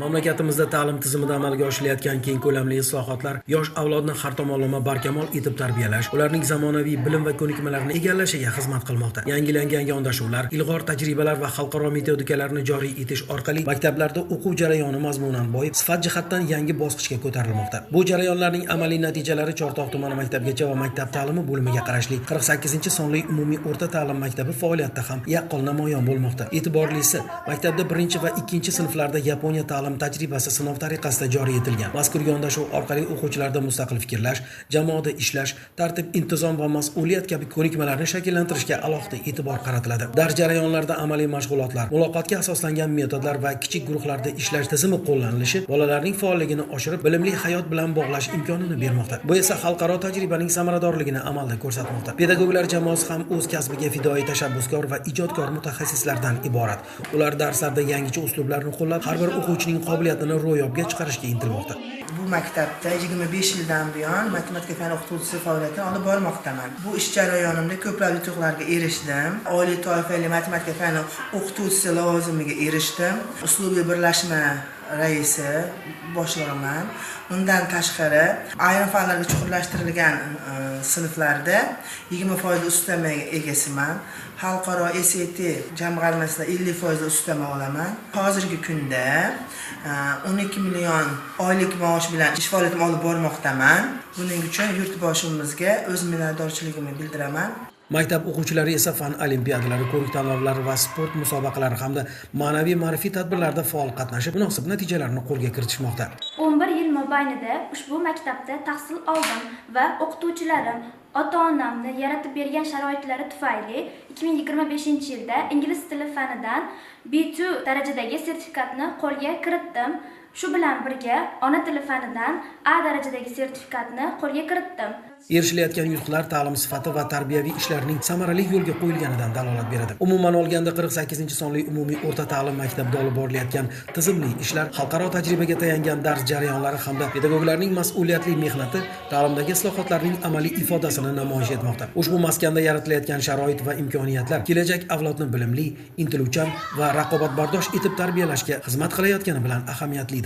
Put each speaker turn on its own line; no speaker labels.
Mamlakatimizda ta'lim tizimida amalga oshirilayotgan keng ko'lamli islohotlar yosh avlodni har tomonlama barkamol etib tarbiyalash, ularning zamonaviy bilim va ko'nikmalarini egallashiga xizmat qilmoqda. Yangilangan yondashuvlar, ilg'or tajribalar va xalqaro metodikalarni joriy etish orqali maktablarda o'quv jarayoni mazmunan boyib, sifat jihatdan yangi bosqichga ko'tarilmoqda. Bu jarayonlarning amaliy natijalari Chortoq tumani maktabgacha va maktab ta'limi bo'limiga qarashli 48-sonli umumiy o'rta ta'lim maktabi faoliyatida ham yaqqol namoyon bo'lmoqda. E'tiborlisi, maktabda 1 va 2 sinflarda Yaponiya ta'lim tajribasi sinov tariqasida joriy etilgan. Mazkur yondashuv orqali o'quvchilarda mustaqil fikrlash, jamoada ishlash, tartib, intizom va mas'uliyat kabi ko'nikmalarni shakllantirishga alohida e'tibor qaratiladi. Dars jarayonlarida amaliy mashg'ulotlar, muloqotga asoslangan metodlar va kichik guruhlarda ishlash tizimi qo'llanilishi bolalarning faolligini oshirib, bilimli hayot bilan bog'lash imkonini bermoqda. Bu esa xalqaro tajribaning samaradorligini amalda ko'rsatmoqda. Pedagoglar jamoasi ham o'z kasbiga fidoyi tashabbuskor va ijodkor mutaxassislardan iborat. Ular darslarda yangicha uslublarni qo'llab, har bir o'quvchining qobiliyatini ro'yobga chiqarishga intilmoqda.
Bu maktabda 25 yildan buyon matematika fan o'qituvchisi faoliyatini olib bormoqdaman. Bu ish jarayonimda ko'plab yutuqlarga erishdim. Oliy toifali matematika fan o'qituvchisi lavozimiga erishdim. Uslubiy birlashma raisi boshlig'iman. Undan tashqari ayrim fanlarga chuqurlashtirilgan sinflarda 20% ustamaga egasiman. Xalqaro SAT jamg'armasida 50% ustama olaman. Hozirgi kunda 12 million oylik maosh bilan ish faoliyatimni olib bormoqdaman. Buning uchun yurtboshimizga o'z minnatdorchiligimni bildiraman.
Maktab o'quvchilari esa fan olimpiadalari, ko'rik tanlovlari va sport musobaqalari hamda ma'naviy ma'rifiy tadbirlarda faol qatnashib, munosib natijalarni qo'lga kiritishmoqda.
11 yil mobaynida ushbu maktabda tahsil oldim va o'qituvchilarim, ota-onamni yaratib bergan sharoitlari tufayli 2025-yilda ingliz tili fanidan B2 darajadagi sertifikatni qo'lga kiritdim. Shu bilan birga ona tili fanidan A darajadagi sertifikatni qo'lga kiritdim.
Erishilayotgan yutuqlar ta'lim sifati va tarbiyaviy ishlarning samarali yo'lga qo'yilganidan dalolat beradi. Umuman olganda 48-sonli umumiy o'rta ta'lim maktabida olib borilayotgan tizimli ishlar, xalqaro tajribaga tayangan dars jarayonlari hamda pedagoglarning mas'uliyatli mehnati ta'limdagi islohotlarning amaliy ifodasini namoyish etmoqda. Ushbu maskanda yaratilayotgan sharoit va imkoniyatlar kelajak avlodni bilimli, intiluvchan va raqobatbardosh etib tarbiyalashga xizmat qilayotgani bilan ahamiyatlidir.